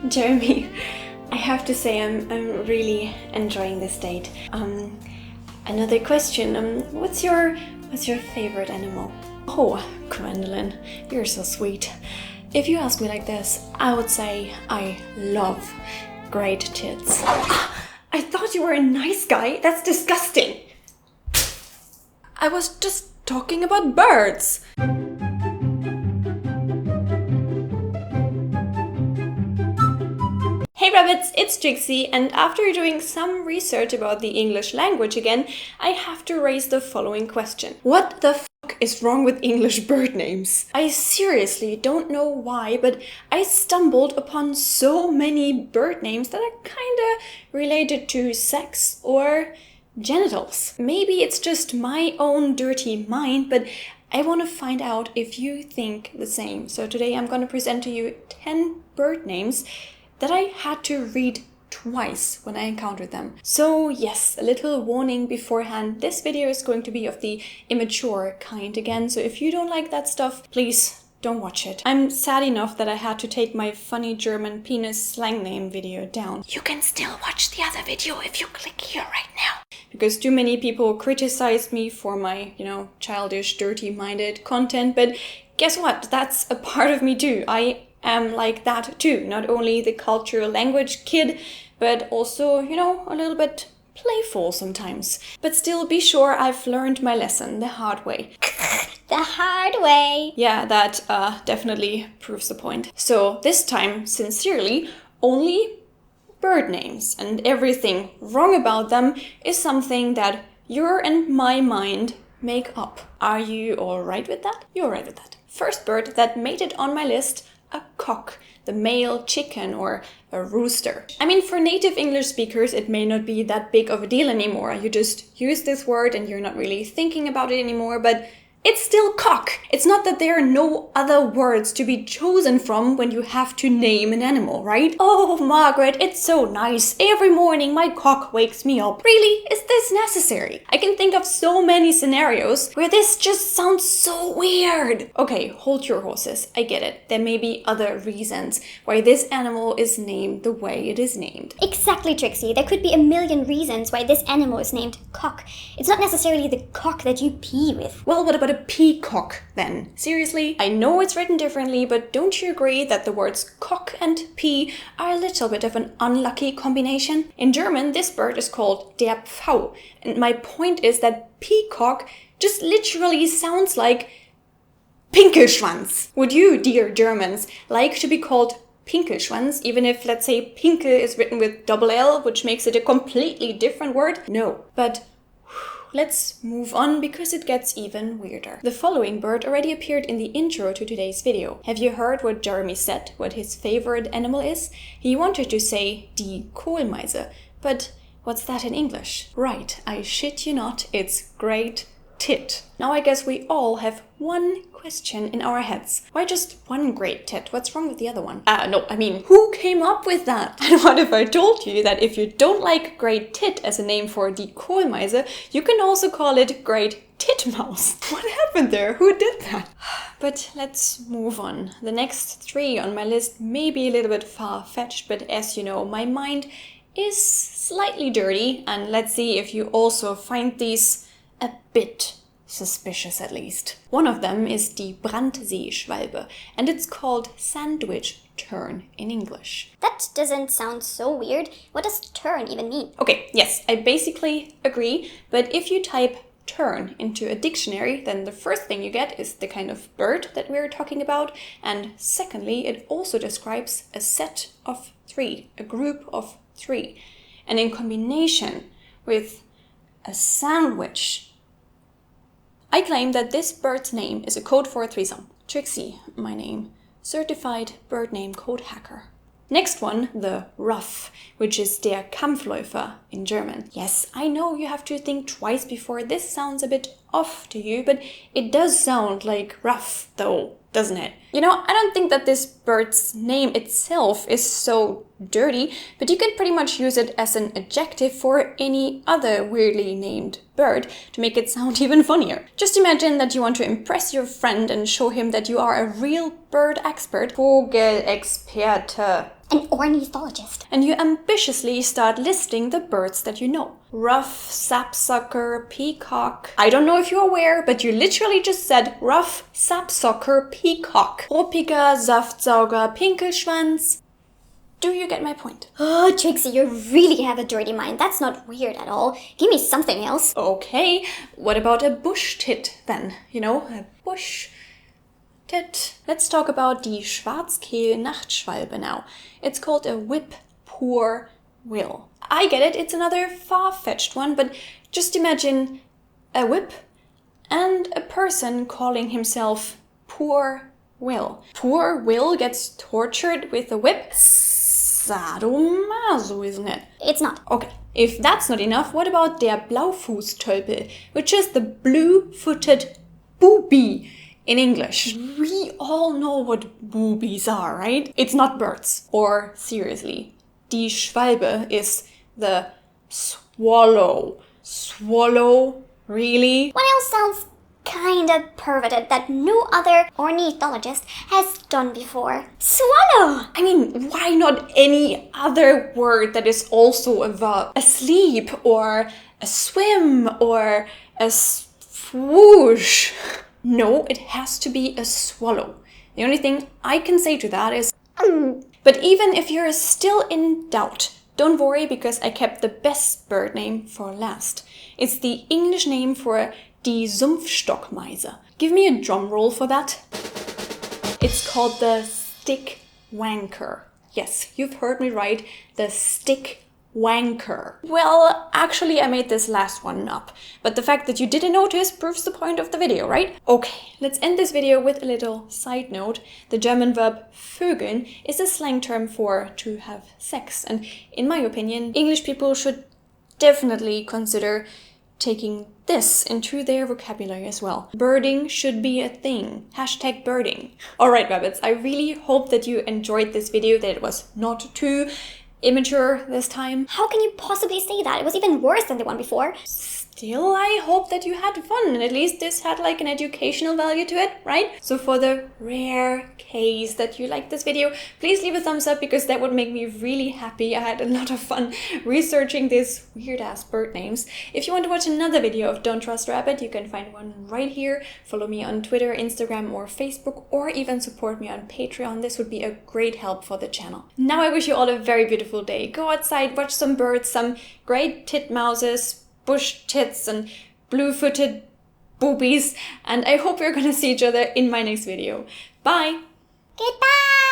Jeremy, I have to say I'm really enjoying this date. Another question. What's your favorite animal? Oh, Gwendolyn, you're so sweet. If you ask me like this, I would say I love great tits. I thought you were a nice guy. That's disgusting. I was just talking about birds. Hey rabbits, it's Trixie, and after doing some research about the English language again, I have to raise the following question. What the fuck is wrong with English bird names? I seriously don't know why, but I stumbled upon so many bird names that are kinda related to sex or genitals. Maybe it's just my own dirty mind, but I want to find out if you think the same. So today I'm going to present to you 10 bird names that I had to read twice when I encountered them. So yes, a little warning beforehand, this video is going to be of the immature kind again, so if you don't like that stuff, please don't watch it. I'm sad enough that I had to take my funny German penis slang name video down. You can still watch the other video if you click here right now. Because too many people criticized me for my, childish, dirty-minded content, but guess what? That's a part of me too. I am like that too. Not only the cultural language kid, but also, a little bit playful sometimes. But still, be sure I've learned my lesson the hard way. The hard way. Yeah, that definitely proves the point. So this time, sincerely, only bird names, and everything wrong about them is something that your and my mind make up. Are you alright with that? You're alright with that. First bird that made it on my list, a cock, the male chicken or a rooster. I mean, for native English speakers, it may not be that big of a deal anymore. You just use this word and you're not really thinking about it anymore, but it's still cock. It's not that there are no other words to be chosen from when you have to name an animal, right? Oh, Margaret, it's so nice. Every morning my cock wakes me up. Really? Is this necessary? I can think of so many scenarios where this just sounds so weird. Okay, hold your horses. I get it. There may be other reasons why this animal is named the way it is named. Exactly, Trixie. There could be a million reasons why this animal is named cock. It's not necessarily the cock that you pee with. Well, what about a peacock then? Seriously? I know it's written differently, but don't you agree that the words cock and pea are a little bit of an unlucky combination? In German, this bird is called der Pfau, and my point is that peacock just literally sounds like Pinkelschwanz. Would you, dear Germans, like to be called Pinkelschwanz, even if, let's say, Pinkel is written with double L, which makes it a completely different word? No. But let's move on because it gets even weirder. The following bird already appeared in the intro to today's video. Have you heard what Jeremy said, what his favorite animal is? He wanted to say die Kohlmeise, but what's that in English? Right, I shit you not, it's great tit. Now I guess we all have one question in our heads. Why just one great tit? What's wrong with the other one? No, I mean, who came up with that? And what if I told you that if you don't like great tit as a name for die Kohlmeise, you can also call it great titmouse? What happened there? Who did that? But let's move on. The next three on my list may be a little bit far-fetched, but as you know, my mind is slightly dirty, and let's see if you also find these a bit suspicious at least. One of them is die Brandseeschwalbe, and it's called sandwich tern in English. That doesn't sound so weird. What does tern even mean? Okay, yes, I basically agree, but if you type tern into a dictionary, then the first thing you get is the kind of bird that we're talking about, and secondly, it also describes a set of three, a group of three, and in combination with a sandwich, I claim that this bird's name is a code for a threesome. Trixie, my name. Certified bird name code hacker. Next one, the Ruff, which is der Kampfläufer in German. Yes, I know you have to think twice before this sounds a bit off to you, but it does sound like rough though, doesn't it? You know, I don't think that this bird's name itself is so dirty, but you can pretty much use it as an adjective for any other weirdly named bird to make it sound even funnier. Just imagine that you want to impress your friend and show him that you are a real bird expert, Vogelexperte, an ornithologist, and you ambitiously start listing the birds that you know. Ruff, sapsucker, peacock. I don't know if you're aware, but you literally just said ruff, sapsucker, peacock. Ruppiger, Saftsauger, Pinkelschwanz. Do you get my point? Oh, Trixie, you really have a dirty mind. That's not weird at all. Give me something else. Okay, what about a bush tit then? You know, a bush tit. Let's talk about die Schwarzkehl-Nachtschwalbe now. It's called a whip-poor-will. I get it, it's another far-fetched one, but just imagine a whip and a person calling himself Poor Will. Poor Will gets tortured with a whip. Sadomaso, isn't it? It's not. Okay, if that's not enough, what about der Blaufußtölpel, which is the blue-footed booby in English? We all know what boobies are, right? It's not birds. Or, seriously, die Schwalbe is the swallow. Swallow? Really? What else sounds kinda perverted that no other ornithologist has done before? Swallow! I mean, why not any other word that is also a verb? A sleep, or a swim, or a swoosh. No, it has to be a swallow. The only thing I can say to that is But even if you're still in doubt, don't worry, because I kept the best bird name for last. It's the English name for die Sumpfstockmeise. Give me a drum roll for that. It's called the stick wanker. Yes, you've heard me right, the stick wanker. Well, actually I made this last one up, but the fact that you didn't notice proves the point of the video, right? Okay, let's end this video with a little side note. The German verb vögeln is a slang term for to have sex, and in my opinion, English people should definitely consider taking this into their vocabulary as well. Birding should be a thing. Hashtag birding. Alright, rabbits, I really hope that you enjoyed this video, that it was not too immature this time. How can you possibly say that? It was even worse than the one before. Still, I hope that you had fun, and at least this had like an educational value to it, right? So for the rare case that you liked this video, please leave a thumbs up, because that would make me really happy. I had a lot of fun researching these weird-ass bird names. If you want to watch another video of Don't Trust Rabbit, you can find one right here. Follow me on Twitter, Instagram, or Facebook, or even support me on Patreon. This would be a great help for the channel. Now I wish you all a very beautiful day. Go outside, watch some birds, some great titmouses, bush tits, and blue-footed boobies, and I hope we're gonna see each other in my next video. Bye! Goodbye!